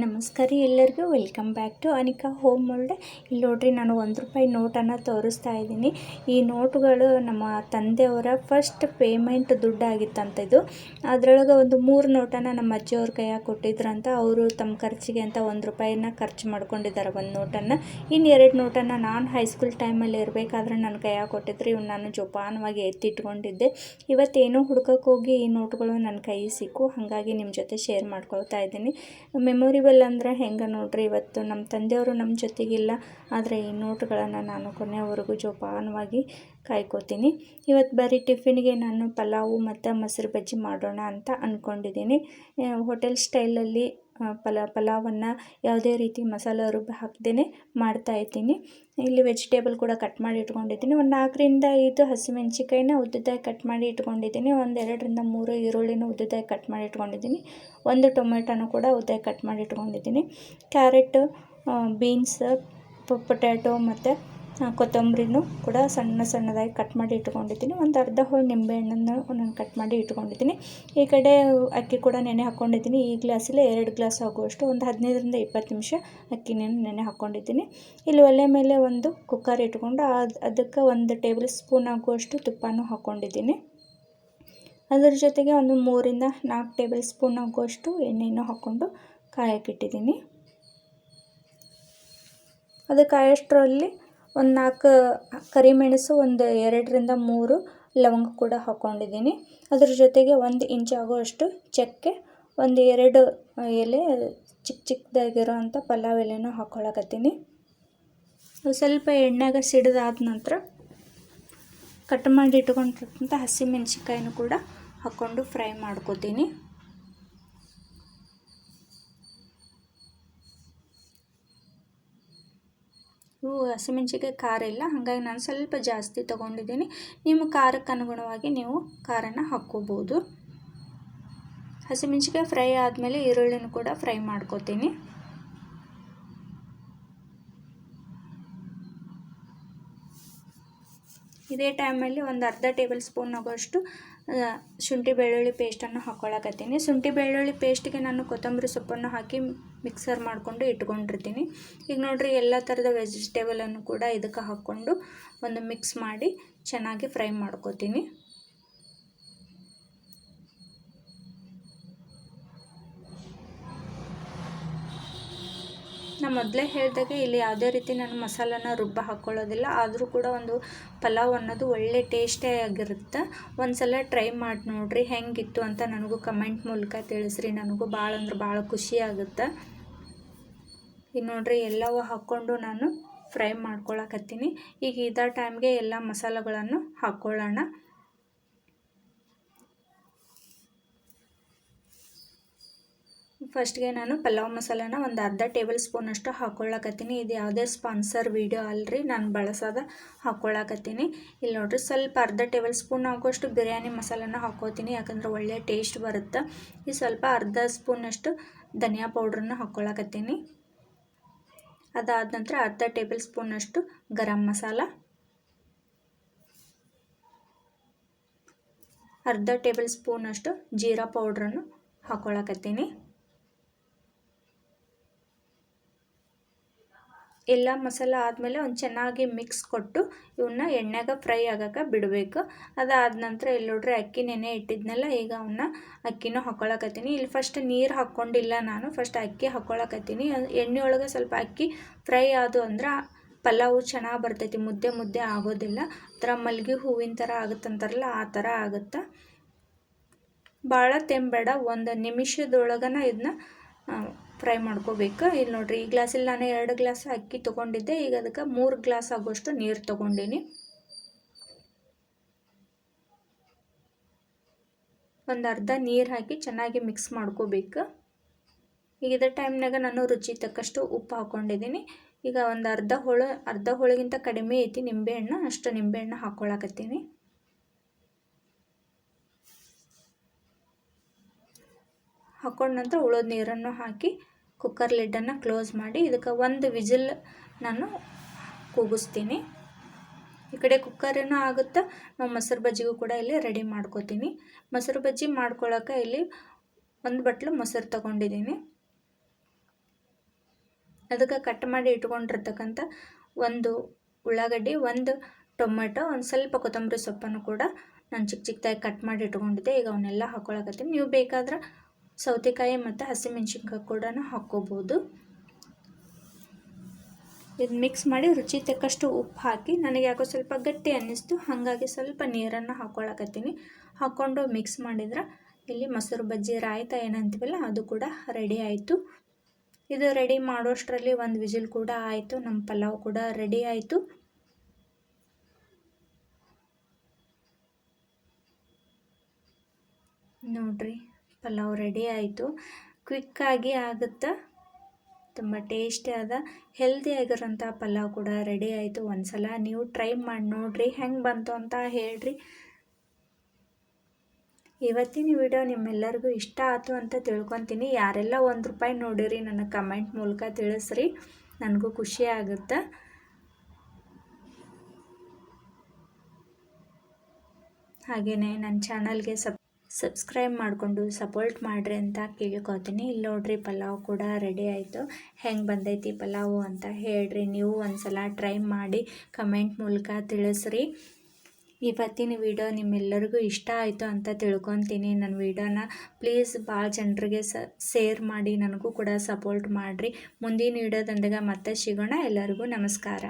ನಮಸ್ಕಾರ ಎಲ್ಲರಿಗೂ welcome back to Anika home world. ಇಲ್ಲಿ ನೋಡ್ರಿ, ನಾನು ₹1 ನೋಟನ್ನು ತೋರಿಸ್ತಾ ಇದ್ದೀನಿ. ಈ ನೋಟುಗಳು ನಮ್ಮ ತಂದೆಯವರ ಫಸ್ಟ್ ಪೇಮೆಂಟ್ ದುಡ್ಡಾಗಿತ್ತಂತ. ಇದು ಅದರೊಳಗೆ ಒಂದು 3 ನೋಟನ್ನು ನಮ್ಮ ಅಜ್ಜಿಯವ್ರ ಕೈಯಾಗ ಕೊಟ್ಟಿದ್ರಂತ. ಅವರು ತಮ್ಮ ಖರ್ಚಿಗೆ ಅಂತ ₹1 ಖರ್ಚು ಮಾಡ್ಕೊಂಡಿದ್ದಾರೆ ಒಂದು ನೋಟನ್ನು. ಇನ್ನು 2 ನೋಟನ್ನು ನಾನು ಹೈಸ್ಕೂಲ್ ಟೈಮಲ್ಲಿ ಇರಬೇಕಾದ್ರೆ ನನ್ನ ಕೈಯಾಗ ಕೊಟ್ಟಿದ್ರು. ಇವ್ನು ನಾನು ಜೋಪಾನವಾಗಿ ಎತ್ತಿಟ್ಕೊಂಡಿದ್ದೆ. ಇವತ್ತೇನೋ ಹುಡ್ಕಕ್ಕೆ ಹೋಗಿ ಈ ನೋಟುಗಳು ನನ್ನ ಕೈ ಸಿಕ್ಕು, ಹಾಗಾಗಿ ನಿಮ್ಮ ಜೊತೆ ಶೇರ್ ಮಾಡ್ಕೊಳ್ತಾ ಇದ್ದೀನಿ. ಮೆಮೊರೇಬಲ್ ಅಂದ್ರೆ ಹೆಂಗೆ ನೋಡ್ರಿ, ಇವತ್ತು ನಮ್ಮ ತಂದೆಯವರು ನಮ್ಮ ಜೊತೆಗಿಲ್ಲ, ಆದರೆ ಈ ನೋಟುಗಳನ್ನು ನಾನು ಕೊನೆಯವರೆಗೂ ಜೋಪಾನವಾಗಿ ಕಾಯ್ಕೋತೀನಿ. ಇವತ್ತು ಬರೀ ಟಿಫಿನ್ಗೆ ನಾನು ಪಲಾವು ಮತ್ತು ಮೊಸರು ಬಜ್ಜಿ ಮಾಡೋಣ ಅಂತ ಅಂದ್ಕೊಂಡಿದ್ದೀನಿ. ಹೋಟೆಲ್ ಸ್ಟೈಲಲ್ಲಿ ಪಲಾವನ್ನು ಯಾವುದೇ ರೀತಿ ಮಸಾಲೆ ರುಬ್ಬಿ ಹಾಕ್ದೇ ಮಾಡ್ತಾಯಿದ್ದೀನಿ. ಇಲ್ಲಿ ವೆಜಿಟೇಬಲ್ ಕೂಡ ಕಟ್ ಮಾಡಿ ಇಟ್ಕೊಂಡಿದ್ದೀನಿ. ಒಂದು 4-5 ಹಸಿಮೆಣ್ಸಿಕಾಯಿನ ಉದ್ದುದಾಗಿ ಕಟ್ ಮಾಡಿ ಇಟ್ಕೊಂಡಿದ್ದೀನಿ. ಒಂದು 2-3 ಈರುಳ್ಳಿನ ಉದ್ದುದಾಗಿ ಕಟ್ ಮಾಡಿ ಇಟ್ಕೊಂಡಿದ್ದೀನಿ. ಒಂದು ಟೊಮೆಟೊನೂ ಕೂಡ ಉದ್ದುದಾಗಿ ಕಟ್ ಮಾಡಿ ಇಟ್ಕೊಂಡಿದ್ದೀನಿ. ಕ್ಯಾರೆಟ್, ಬೀನ್ಸ್, ಪೊಟ್ಯಾಟೊ ಮತ್ತು ಕೊತ್ತಂಬರಿನೂ ಕೂಡ ಸಣ್ಣದಾಗಿ ಕಟ್ ಮಾಡಿ ಇಟ್ಕೊಂಡಿದ್ದೀನಿ. ಒಂದು ಅರ್ಧ ಹೋಳು ನಿಂಬೆಹಣ್ಣನ್ನು ನಾನು ಕಟ್ ಮಾಡಿ ಇಟ್ಕೊಂಡಿದ್ದೀನಿ. ಈ ಕಡೆ ಅಕ್ಕಿ ಕೂಡ ನೆನೆ ಹಾಕ್ಕೊಂಡಿದ್ದೀನಿ. ಈ ಗ್ಲಾಸಲ್ಲಿ 2 ಗ್ಲಾಸ್ ಆಗುವಷ್ಟು, ಒಂದು 15-20 ನಿಮಿಷ ಅಕ್ಕಿನ ನೆನೆ ಹಾಕ್ಕೊಂಡಿದ್ದೀನಿ. ಇಲ್ಲಿ ಒಲೆ ಮೇಲೆ ಒಂದು ಕುಕ್ಕರ್ ಇಟ್ಕೊಂಡು ಅದಕ್ಕೆ 1 ಟೇಬಲ್ ಸ್ಪೂನ್ ಆಗುವಷ್ಟು ತುಪ್ಪನೂ ಹಾಕ್ಕೊಂಡಿದ್ದೀನಿ. ಅದರ ಜೊತೆಗೆ ಒಂದು 3-4 ಟೇಬಲ್ ಸ್ಪೂನ್ ಆಗುವಷ್ಟು ಎಣ್ಣೆಯನ್ನು ಹಾಕ್ಕೊಂಡು ಕಾಯಕ್ಕಿಟ್ಟಿದ್ದೀನಿ. ಅದು ಕಾಯೋಷ್ಟರಲ್ಲಿ ಒಂದು 4 ಕರಿಮೆಣಸು, ಒಂದು 2-3 ಲವಂಗ ಕೂಡ ಹಾಕ್ಕೊಂಡಿದ್ದೀನಿ. ಅದ್ರ ಜೊತೆಗೆ 1 ಇಂಚ್ ಆಗುವಷ್ಟು ಚಕ್ಕೆ, ಒಂದು 2 ಎಲೆ ಚಿಕ್ಕದಾಗಿರೋ ಅಂಥ ಪಲಾವ್ ಎಲೆನೂ ಹಾಕ್ಕೊಳಕತ್ತೀನಿ. ಸ್ವಲ್ಪ ಎಣ್ಣೆಗೆ ಸಿಡಿದಾದ ನಂತರ ಕಟ್ ಮಾಡಿ ಇಟ್ಕೊಂಡಿರ್ತಕ್ಕಂಥ ಹಸಿಮೆಣ್ಸಿಕಾಯಿನೂ ಕೂಡ ಹಾಕ್ಕೊಂಡು ಫ್ರೈ ಮಾಡ್ಕೋತೀನಿ. ಇವು ಹಸಿಮೆಣ್ಸಿಕಾಯಿ ಖಾರ ಇಲ್ಲ, ಹಾಗಾಗಿ ನಾನು ಸ್ವಲ್ಪ ಜಾಸ್ತಿ ತೊಗೊಂಡಿದ್ದೀನಿ. ನಿಮ್ಮ ಖಾರಕ್ಕೆ ಅನುಗುಣವಾಗಿ ನೀವು ಖಾರನ ಹಾಕ್ಕೋಬೋದು. ಹಸಿಮೆಣ್ಸಿಕಾಯಿ ಫ್ರೈ ಆದಮೇಲೆ ಈರುಳ್ಳಿನೂ ಕೂಡ ಫ್ರೈ ಮಾಡ್ಕೋತೀನಿ. ಇದೇ ಟೈಮಲ್ಲಿ ಒಂದು ಅರ್ಧ ಟೇಬಲ್ ಸ್ಪೂನ್ ಆಗೋಷ್ಟು ಶುಂಠಿ ಬೆಳ್ಳುಳ್ಳಿ ಪೇಸ್ಟನ್ನು ಹಾಕ್ಕೊಳಕತ್ತೀನಿ. ಶುಂಠಿ ಬೆಳ್ಳುಳ್ಳಿ ಪೇಸ್ಟಿಗೆ ನಾನು ಕೊತ್ತಂಬರಿ ಸೊಪ್ಪನ್ನು ಹಾಕಿ ಮಿಕ್ಸರ್ ಮಾಡಿಕೊಂಡು ಇಟ್ಕೊಂಡಿರ್ತೀನಿ. ಈಗ ನೋಡಿರಿ, ಎಲ್ಲ ಥರದ ವೆಜಿಟೇಬಲನ್ನು ಕೂಡ ಇದಕ್ಕೆ ಹಾಕ್ಕೊಂಡು ಒಂದು ಮಿಕ್ಸ್ ಮಾಡಿ ಚೆನ್ನಾಗಿ ಫ್ರೈ ಮಾಡ್ಕೋತೀನಿ. ನಾನು ಮೊದಲೇ ಹೇಳಿದಾಗೆ ಇಲ್ಲಿ ಯಾವುದೇ ರೀತಿ ನಾನು ಮಸಾಲನ ರುಬ್ಬ ಹಾಕ್ಕೊಳ್ಳೋದಿಲ್ಲ. ಆದರೂ ಕೂಡ ಒಂದು ಪಲಾವ್ ಅನ್ನೋದು ಒಳ್ಳೆ ಟೇಸ್ಟೇ ಆಗಿರುತ್ತೆ. ಒಂದು ಸಲ ಟ್ರೈ ಮಾಡಿ ನೋಡಿರಿ, ಹೆಂಗಿತ್ತು ಅಂತ ನನಗೂ ಕಮೆಂಟ್ ಮೂಲಕ ತಿಳಿಸ್ರಿ. ನನಗೂ ಭಾಳ ಅಂದ್ರೆ ಭಾಳ ಖುಷಿ ಆಗುತ್ತೆ. ಈಗ ನೋಡಿರಿ, ಎಲ್ಲವೂ ಹಾಕ್ಕೊಂಡು ನಾನು ಫ್ರೈ ಮಾಡ್ಕೊಳಕತ್ತೀನಿ. ಈಗ ಇದೇ ಟೈಮ್ಗೆ ಎಲ್ಲ ಮಸಾಲೆಗಳನ್ನು ಹಾಕ್ಕೊಳ್ಳೋಣ. ಫಸ್ಟ್ಗೆ ನಾನು ಪಲಾವ್ ಮಸಾಲಾನ ಒಂದು ಅರ್ಧ ಟೇಬಲ್ ಸ್ಪೂನಷ್ಟು ಹಾಕ್ಕೊಳ್ಳಕತ್ತೀನಿ. ಇದು ಯಾವುದೇ ಸ್ಪಾನ್ಸರ್ ವಿಡಿಯೋ ಅಲ್ರಿ, ನಾನು ಬಳಸೋದ ಹಾಕ್ಕೊಳ್ಳಕತ್ತೀನಿ. ಇಲ್ಲಿ ನೋಡಿರಿ, ಸ್ವಲ್ಪ ಅರ್ಧ ಟೇಬಲ್ ಸ್ಪೂನ್ ಆಗುವಷ್ಟು ಬಿರಿಯಾನಿ ಮಸಾಲಾನ ಹಾಕ್ಕೋತೀನಿ, ಯಾಕಂದರೆ ಒಳ್ಳೆ ಟೇಸ್ಟ್ ಬರುತ್ತೆ. ಈ ಸ್ವಲ್ಪ ಅರ್ಧ ಸ್ಪೂನಷ್ಟು ಧನಿಯಾ ಪೌಡ್ರನ್ನ ಹಾಕ್ಕೊಳ್ಳಕತ್ತೀನಿ. ಅದಾದ ನಂತರ ಅರ್ಧ ಟೇಬಲ್ ಸ್ಪೂನಷ್ಟು ಗರಂ ಮಸಾಲ, ಅರ್ಧ ಟೇಬಲ್ ಸ್ಪೂನಷ್ಟು ಜೀರಾ ಪೌಡ್ರನ್ನು ಹಾಕ್ಕೊಳ್ಳಕತ್ತೀನಿ. ಎಲ್ಲ ಮಸಾಲ ಆದಮೇಲೆ ಒಂದು ಚೆನ್ನಾಗಿ ಮಿಕ್ಸ್ ಕೊಟ್ಟು ಇವನ್ನ ಎಣ್ಣೆಗೆ ಫ್ರೈ ಆಗೋಕೆ ಬಿಡಬೇಕು. ಅದಾದ ನಂತರ ಇಲ್ಲಿ ನೋಡ್ರಿ, ಅಕ್ಕಿ ನೆನೆ ಇಟ್ಟಿದ್ನಲ್ಲ, ಈಗ ಅವನ್ನ ಅಕ್ಕಿನೂ ಹಾಕ್ಕೊಳಕತ್ತೀನಿ. ಇಲ್ಲಿ ಫಸ್ಟ್ ನೀರು ಹಾಕ್ಕೊಂಡಿಲ್ಲ, ನಾನು ಫಸ್ಟ್ ಅಕ್ಕಿ ಹಾಕ್ಕೊಳಕತ್ತೀನಿ. ಎಣ್ಣೆ ಒಳಗೆ ಸ್ವಲ್ಪ ಅಕ್ಕಿ ಫ್ರೈ ಆದು ಅಂದ್ರೆ ಪಲಾವು ಚೆನ್ನಾಗಿ ಬರ್ತೈತಿ, ಮುದ್ದೆ ಆಗೋದಿಲ್ಲ. ಥರ ಮಲ್ಗೆ ಹೂವಿನ ಥರ ಆಗುತ್ತಂತಾರಲ್ಲ, ಆ ಥರ ಆಗುತ್ತೆ. ಭಾಳ ತೆಂಬೇಡ, 1 ನಿಮಿಷದೊಳಗನ ಇದನ್ನ ಫ್ರೈ ಮಾಡ್ಕೋಬೇಕು. ಇಲ್ಲಿ ನೋಡಿರಿ, ಈ ಗ್ಲಾಸಲ್ಲಿ ನಾನು 2 ಗ್ಲಾಸ್ ಅಕ್ಕಿ ತೊಗೊಂಡಿದ್ದೆ. ಈಗ ಅದಕ್ಕೆ 3 ಗ್ಲಾಸ್ ಆಗೋಷ್ಟು ನೀರು ತೊಗೊಂಡಿನಿ. ಒಂದು ಅರ್ಧ ನೀರು ಹಾಕಿ ಚೆನ್ನಾಗಿ ಮಿಕ್ಸ್ ಮಾಡ್ಕೋಬೇಕು. ಈಗ ಇದೇ ಟೈಮ್ನಾಗ ನಾನು ರುಚಿ ತಕ್ಕಷ್ಟು ಉಪ್ಪು ಹಾಕ್ಕೊಂಡಿದ್ದೀನಿ. ಈಗ ಒಂದು ಅರ್ಧ ಹೋಳಿಗಿಂತ ಕಡಿಮೆ ಐತಿ ನಿಂಬೆಹಣ್ಣು, ಅಷ್ಟು ನಿಂಬೆಹಣ್ಣು ಹಾಕ್ಕೊಳಕತ್ತೀನಿ. ಹಾಕ್ಕೊಂಡ ನಂತರ ಉಳಿದ ನೀರನ್ನು ಹಾಕಿ ಕುಕ್ಕರ್ ಲಿಡ್ಡನ್ನು ಕ್ಲೋಸ್ ಮಾಡಿ ಇದಕ್ಕೆ 1 ವಿಜಿಲ್ ನಾನು ಕೂಗಿಸ್ತೀನಿ. ಈ ಕಡೆ ಕುಕ್ಕರೇನೂ ಆಗುತ್ತೆ, ನಾವು ಮೊಸರು ಬಜ್ಜಿಗೂ ಕೂಡ ಇಲ್ಲಿ ರೆಡಿ ಮಾಡ್ಕೋತೀನಿ. ಮೊಸರು ಬಜ್ಜಿ ಮಾಡ್ಕೊಳ್ಳೋಕೆ ಇಲ್ಲಿ 1 ಬಟ್ಲು ಮೊಸರು ತೊಗೊಂಡಿದ್ದೀನಿ. ಅದಕ್ಕೆ ಕಟ್ ಮಾಡಿ ಇಟ್ಕೊಂಡಿರ್ತಕ್ಕಂಥ ಒಂದು ಉಳ್ಳಾಗಡ್ಡಿ, ಒಂದು ಟೊಮೆಟೊ, ಒಂದು ಸ್ವಲ್ಪ ಕೊತ್ತಂಬರಿ ಸೊಪ್ಪನ್ನು ಕೂಡ ನಾನು ಚಿಕ್ಕ ಚಿಕ್ಕದಾಗಿ ಕಟ್ ಮಾಡಿ ಇಟ್ಕೊಂಡಿದ್ದೆ. ಈಗ ಅವನ್ನೆಲ್ಲ ಹಾಕ್ಕೊಳಕತ್ತೀನಿ. ನೀವು ಬೇಕಾದ್ರೆ ಸೌತೆಕಾಯಿ ಮತ್ತು ಹಸಿಮೆಣ್ಸಿನ್ಕಾಯಿ ಕೂಡ ಹಾಕ್ಕೋಬೋದು. ಇದು ಮಿಕ್ಸ್ ಮಾಡಿ ರುಚಿ ತಕ್ಕಷ್ಟು ಉಪ್ಪು ಹಾಕಿ, ನನಗೆ ಯಾಕೋ ಸ್ವಲ್ಪ ಗಟ್ಟಿ ಅನ್ನಿಸ್ತು, ಹಾಗಾಗಿ ಸ್ವಲ್ಪ ನೀರನ್ನು ಹಾಕ್ಕೊಳಕತ್ತೀನಿ. ಹಾಕ್ಕೊಂಡು ಮಿಕ್ಸ್ ಮಾಡಿದ್ರೆ ಇಲ್ಲಿ ಮೊಸರು ಬಜ್ಜಿ ರಾಯ್ತ ಏನಂತೀವಲ್ಲ ಅದು ಕೂಡ ರೆಡಿ ಆಯಿತು. ಇದು ರೆಡಿ ಮಾಡೋಷ್ಟರಲ್ಲಿ ಒಂದು ವಿಜಿಲ್ ಕೂಡ ಆಯಿತು. ನಮ್ಮ ಪಲಾವ್ ಕೂಡ ರೆಡಿ ಆಯಿತು. ನೋಡ್ರಿ, ಪಲಾವ್ ರೆಡಿ ಆಯಿತು. ಕ್ವಿಕ್ಕಾಗಿ ಆಗುತ್ತೆ, ತುಂಬ ಟೇಸ್ಟಿಯಾದ ಹೆಲ್ದಿ ಆಗಿರೋಂಥ ಪಲಾವ್ ಕೂಡ ರೆಡಿ ಆಯಿತು. ಒಂದು ಸಲ ನೀವು ಟ್ರೈ ಮಾಡಿ ನೋಡಿರಿ, ಹೆಂಗೆ ಬಂತು ಅಂತ ಹೇಳ್ರಿ. ಇವತ್ತಿನ ವಿಡಿಯೋ ನಿಮ್ಮೆಲ್ಲರಿಗೂ ಇಷ್ಟ ಆಯಿತು ಅಂತ ತಿಳ್ಕೊತೀನಿ. ಯಾರೆಲ್ಲ ₹1 ನೋಡಿರಿ ನನಗೆ ಕಮೆಂಟ್ ಮೂಲಕ ತಿಳಿಸ್ರಿ, ನನಗೂ ಖುಷಿ ಆಗುತ್ತೆ. ಹಾಗೆಯೇ ನನ್ನ ಚಾನಲ್ಗೆ ಸಬ್ಸ್ಕ್ರೈಬ್ ಮಾಡಿಕೊಂಡು ಸಪೋರ್ಟ್ ಮಾಡಿರಿ ಅಂತ ಕೇಳ್ಕೊತೀನಿ. ಇಲ್ಲಿ ನೋಡ್ರಿ, ಪಲಾವ್ ಕೂಡ ರೆಡಿ ಆಯಿತು. ಹೆಂಗೆ ಬಂದೈತಿ ಪಲಾವು ಅಂತ ಹೇಳ್ರಿ. ನೀವು ಒಂದು ಸಲ ಟ್ರೈ ಮಾಡಿ ಕಮೆಂಟ್ ಮೂಲಕ ತಿಳಿಸ್ರಿ. ಇವತ್ತಿನ ವಿಡಿಯೋ ನಿಮ್ಮೆಲ್ಲರಿಗೂ ಇಷ್ಟ ಆಯಿತು ಅಂತ ತಿಳ್ಕೊತೀನಿ. ನನ್ನ ವಿಡಿಯೋನ ಪ್ಲೀಸ್ ಭಾಳ ಜನರಿಗೆ ಶೇರ್ ಮಾಡಿ, ನನಗೂ ಕೂಡ ಸಪೋರ್ಟ್ ಮಾಡಿರಿ. ಮುಂದಿನ ವಿಡಿಯೋದೊಂದಿಗೆ ಮತ್ತೆ ಸಿಗೋಣ. ಎಲ್ಲರಿಗೂ ನಮಸ್ಕಾರ.